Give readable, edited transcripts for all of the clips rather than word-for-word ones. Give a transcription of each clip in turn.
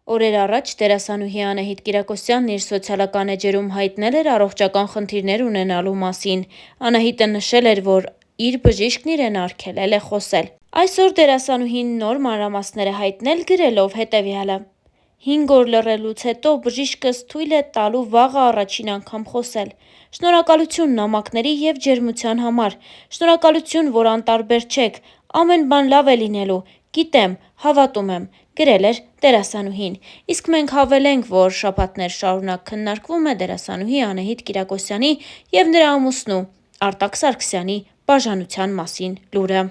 Օրեր առաջ դերասանուհի Անահիտ Կիրակոսյանն իր սոցիալական էջերում հայտնել էր առողջական խնդիրներ ունենալու մասին։ Անահիտը նշել էր, որ իր բժիշկն իրեն արգելել է խոսել։ Այսօր դերասանուհին նոր մանրամասներ է հայտնել, գրելով հետևյալը. 5 օր լռելուց հետո բժիշկս թույլ է տալու վաղը առաջին անգամ խոսել։ Շնորհակալություն նամակների և ջերմության համար։ Շնորհակալություն, որ անտարբեր չեք։ Ամեն բան լավ է լինելու։ Գիտեմ, հավատում եմ, գրել էր դերասանուհին։ Իսկ մենք հավելենք, որ շաբաթներ շարունակ քննարկվում է դերասանուհի Անահիտ Կիրակոսյանի և նրա ամուսնու Արտակ Սարգսյանի բաժանության մասին լուրը։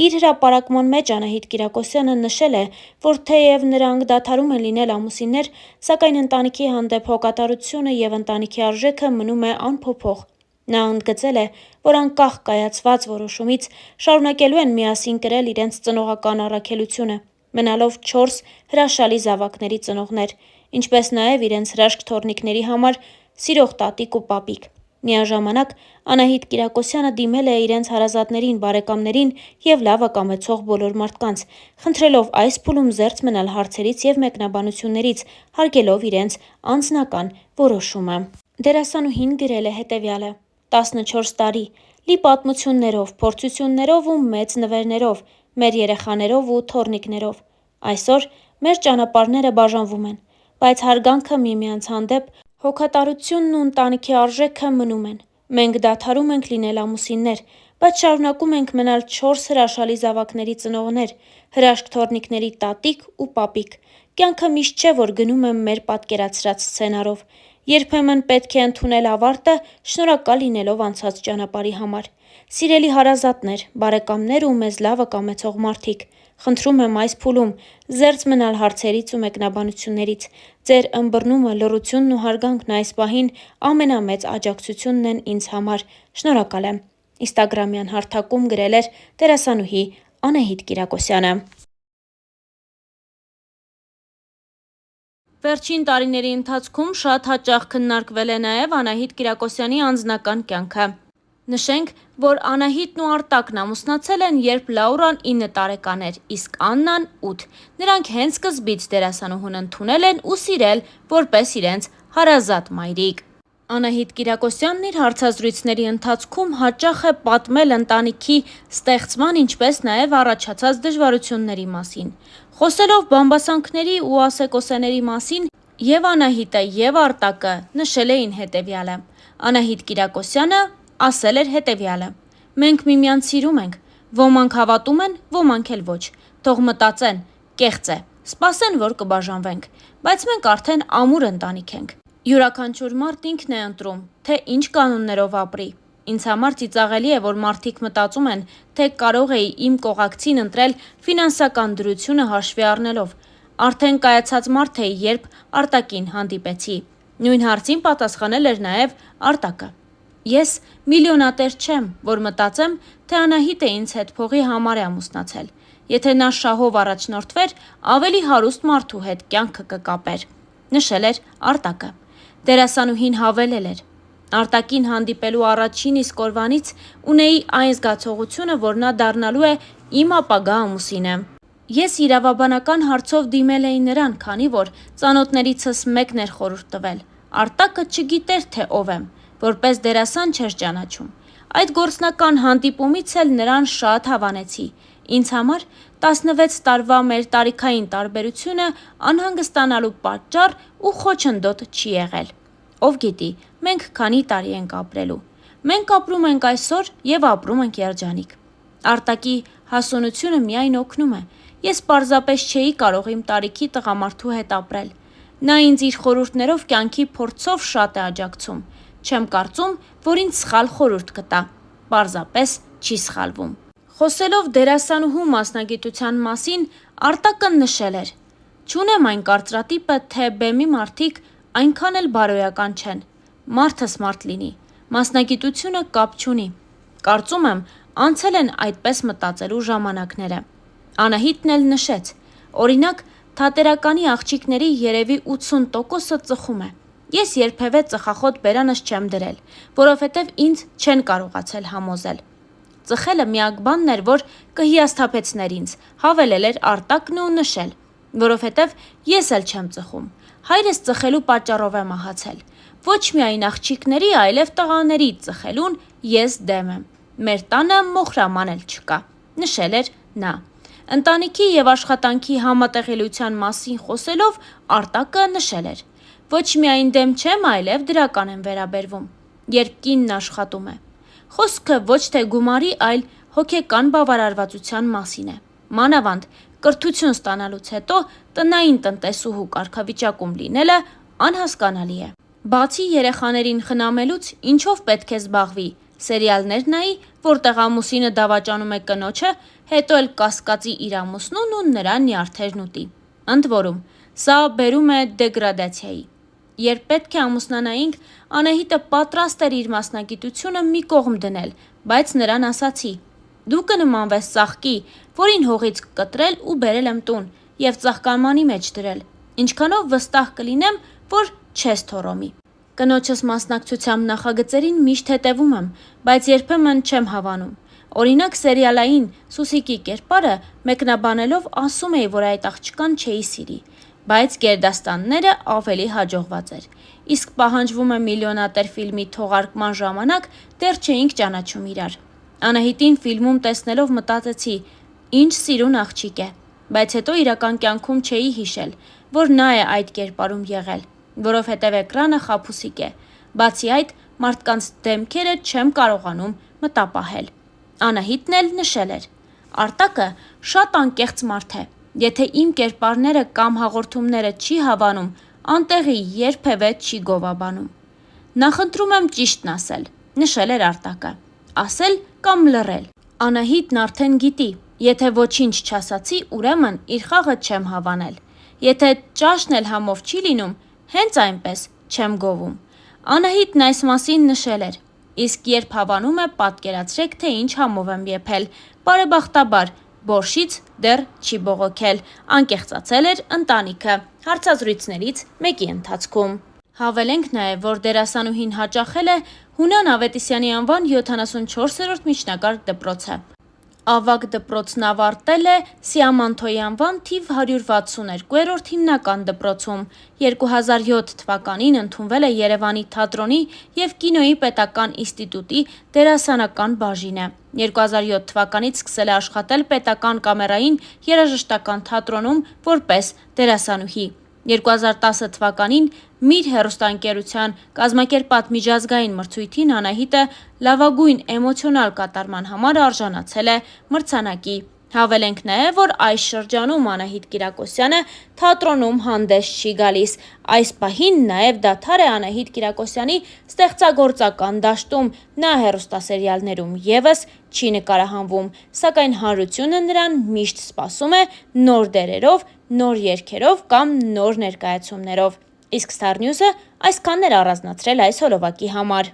Իր հրապարակման մեջ Անահիտ Կիրակոսյանը նշել է, որ թեև նրանք դադարում են լինել ամուսիններ, սակայն ընտանիքի հանդեպ հոգատարությունը և ընտանիքի արժեքը մնում է անփոփոխ։ Նա ընդգծել է, որ անկախ կայացված որոշումից շարունակելու են միասին կրել իրենց ծնողական առաքելությունը, մնալով 4 հրաշալի զավակների ծնողներ, ինչպես նաև իրենց հրաշք թոռնիկների համար սիրող տատիկ ու պապիկ։ Միաժամանակ Անահիտ Կիրակոսյանը դիմել է իրենց հարազատներին, բարեկամներին և լավը կամեցող բոլոր մարդկանց, խնդրելով այս փուլում զերծ մնալ հարցերից և մեկնաբանություններից, հարգելով իրենց անձնական որոշումը։ Դերասանուհին գրել է հետևյալը. 14 տարի, լի պատմություններով, փորձություններով ու մեծ նվերներով, մեր երեխաներով ու թոռնիկներով։ Այսօր մեր ճանապարհները բաժանվում են, բայց հարգանքը միմյանց հանդեպ, հոգատարությունն ու ընտանիքի արժեքը մնում են։ Մենք դադարում ենք լինել ամուսիններ, բայց շարունակում ենք մնալ 4 հրաշալի զավակների ծնողներ, հրաշք թոռնիկների տատիկ ու պապիկ։ Կյանքը միշտ չէ, որ գնում է մեր պատկերացրած սցենարով։ Երբեմն պետք է ընդունել ավարտը՝ շնորհակալ լինելով անցած ճանապարհի համար։ Սիրելի հարազատներ, բարեկամներ ու մեզ լավը կամեցող մարդիկ, խնդրում եմ այս փուլում զերծ մնալ հարցերից ու մեկնաբանություններից։ Ձեր ըմբռնումը, լռությունն ու հարգանքն այս պահին ամենամեծ աջակցությունն են ինձ համար։ Շնորհակալ եմ։ Ինստագրամյան հարթակում գրել էր դերասանուհի Անահիտ Կիրակոսյանը։ Վերջին տարիների ընթացքում շատ հաճախ քննարկվել է նաև Անահիտ Կիրակոսյանի անձնական կյանքը։ Նշենք, որ Անահիտն ու Արտակն ամուսնացել են, երբ Լաուրան 9 տարեկան էր, իսկ Աննան 8։ Նրանք հենց սկզբից դերասանուհուն ընդունել են ու սիրել որպես իրենց հարազատ մայրիկ։ Անահիտ Կիրակոսյանն իր հարցազրույցների ընթացքում հաճախ է պատմել ընտանիքի ստեղծման, ինչպես նաև առաջացած դժվարությունների մասին։ Խոսելով բամբասանքների ու ասեկոսեների մասին, և Անահիտը, և Արտակը նշել էին հետևյալը։ Անահիտ Կիրակոսյանը ասել էր հետևյալը. «Մենք միմյանց սիրում ենք, ոմանք հավատում են, ոմանք էլ ոչ, թող մտածեն, կեղծ է, սպասեն, որ կբաժանվենք, բայց մենք արդեն ամուր ընտանիք ենք։ Յուրաքանչյուր մարդ ինքն է ընտրում, թե ինչ կանոններով ապրի։ Ինձ համար ծիծաղելի է, որ մարդիկ մտածում են, թե կարող էի իմ կողակցին ընտրել ֆինանսական դրությունը հաշվի առնելով։ Արդեն կայացած մարդ էի, երբ Արտակին հանդիպեցի»։ Նույն հարցին պատասխանել էր նաև Արտակը. «Ես միլիոնատեր չեմ, որ մտածեմ, թե Անահիտը ինձ հետ փողի համար է ամուսնացել։ Եթե նա շահով առաջնորդվեր, ավելի հարուստ մարդու հետ կյանքը կկապեր», նշել էր Արտակը։ Դերասանուհին հավելել էր. «Արտակին հանդիպելու առաջին իսկ օրվանից ունեի այն զգացողությունը, որ նա դառնալու է իմ ապագա ամուսինը։ Ես իրավաբանական հարցով դիմել էի նրան, քանի որ ծանոթներիցս մեկն էր խորհուրդ տվել։ Արտակը չգիտեր, թե ով եմ, որպես դերասան չէր ճանաչում։ Այդ գործնական հանդիպումից էլ նրան շատ հավանեցի։ Ինձ համար 16 տարվա մեր տարիքային տարբերությունը անհանգստանալու պատճառ ու խոչընդոտ չի եղել։ Ով գիտի, մենք քանի տարի ենք ապրելու։ Մենք ապրում ենք այսօր և ապրում ենք երջանիկ։ Արտակի հասունությունը միայն օգնում է։ Ես պարզապես չէի կարող իմ տարիքի տղամարդու հետ ապրել։ Նա ինձ իր խորհուրդներով կյանքի փորձով շատ է աջակցում։ Չեմ կարծում, որ ինձ սխալ խորհուրդ կտա։ Պարզապես չի սխալվում»։ Խոսելով դերասանուհու մասնագիտության մասին, Արտակը նշել էր. «Չունեմ այն կարծրատիպը, թե բեմի մարդիկ այնքան էլ բարոյական չեն։ Մարդս մարդ լինի։ Մասնագիտությունը կապ չունի։ Կարծում եմ, անցել են այդպես մտածելու ժամանակները»։ Անահիտն էլ նշեց. «Օրինակ, թատերականի աղջիկների երևի 80%-ը ծխում է։ Ես երբևէ ծխախոտ բերանս չեմ դրել, որովհետև ինձ չեն կարողացել համոզել։ Ծխելը միակ բանն էր, որ կհիասթափեցներ ինձ», հավելել էր Արտակն ու նշել. որովհետև ես էլ չեմ ծխում։ Հայրս ծխելու պատճառով է մահացել։ Ոչ միայն աղջիկների, այլև տղաների ծխելուն ես դեմ եմ։ Մեր տանը մոխրաման էլ չկա, նշել էր նա։ Ընտանիքի եւ աշխատանքի համատեղելիության մասին խոսելով Արտակը նշել էր. ոչ միայն դեմ չեմ, այլև դրական եմ վերաբերվում, երբ կինն աշխատում է։ Խոսքը ոչ թե գումարի, այլ հոգեկան բավարարվածության մասին է։ Մանավանդ կրթություն ստանալուց հետո տնային տնտեսուհու կարգավիճակում լինելը անհասկանալի է։ Բացի երեխաներին խնամելուց ինչով պետք է զբաղվի, սերիալներ նայի, որտեղ ամուսինը դավաճանում է կնոջը, հետո էլ կասկածի իր ամուսնուն ու նրա նյարդերն ուտի։ Ընդ որում, սա բերում է դեգրադացիայի։ Երբ պետք է ամուսնանայինք, Անահիտը պատրաստ էր իր մասնագիտությունը մի կողմ դնել, բայց նրան ասացի. դու կնմանվես ծաղկի, որին հողից կտրել ու բերել եմ տուն եւ ծաղկամանի մեջ դրել, ինչքանով վստահ կլինեմ, որ չես թորոմի։ Կնոջս մասնակցությամբ նախագծերին միշտ հետևում եմ, բայց երբեմն չեմ հավանում։ Օրինակ սերիալային Սուսիկի կերպարը մեկնաբանելով ասում էի, որ այդ աղջկան չէի սիրի, բայց գերդաստանները ավելի հաջողված էր։ Իսկ պահանջվում է միլիոնատեր ֆիլմի թողարկման ժամանակ դեռ չէինք ճանաչում իրար։ Անահիտին ֆիլմում տեսնելով մտածեցի, ինչ սիրուն աղջիկ է, բայց հետո իրական կյանքում չէի հիշել, որ նա է այդ կերպարում եղել, որովհետև էկրանը խաբուսիկ է։ Բացի այդ, մարդկանց դեմքերը չեմ կարողանում մտապահել։ Անահիտն էլ նշել էր. Արտակը շատ անկեղծ մարդ է, եթե իմ կերպարները կամ հաղորդումները չի հավանում, անտեղի երբևէ չի գովաբանում։ Նախընտրում եմ ճիշտն ասել, նշել էր Արտակը, ասել կամ լռել։ Անահիտն արդեն գիտի, եթե ոչինչ չասացի, ուրեմն իր խաղը չեմ հավանել։ Եթե ճաշն էլ համով չի լինում, հենց այնպես չեմ գովում։ Անահիտն այս մասին նշել էր, իսկ երբ հավանում է, պատկերացրեք, թե ինչ համով եմ եփել։ Բարեբախտաբար, բորշից դեռ չի բողոքել, անկեղծացել էր ընտանիքը հարցազրույցներից մեկի ընթացքում։ Հավելենք նաև, որ դերասանուհին հաճախել է Հունան Ավետիսյանի անվան 74-րդ միջնակարգ դպրոցը։ Ավագ դպրոցն ավարտել է Սիամանթոյի անվան թիվ 162-րդ հիմնական դպրոցում, 2007 թվականին ընդունվել է Երևանի թատրոնի և կինոյի պետական ինստիտուտի դերասանական բաժինը, 2007 թվականից սկսել է աշխատել պետական կամերային երաժշտական թատրոնում որպես դերասանուհի, 2010 թվականին Միր հեռուստաընկերության կազմակերպած միջազգային մրցույթին Անահիտը լավագույն էմոցիոնալ կատարման համար արժանացել է մրցանակի։ Հավելենք նաև, որ այս շրջանում Անահիտ Կիրակոսյանը թատրոնում հանդես չի գալիս։ Այս պահին նաև դադար է Անահիտ Կիրակոսյանի ստեղծագործական դաշտում, նա հեռուստասերիալներում ևս չի նկարահանվում, սակայն հանրությունը նրան միշտ սպասում է նոր դերերով, նոր երգերով կամ նոր ներկայացումներով։ Իսկ Star News-ը այսքանն էր առանձնացրել այս հոլովակի համար։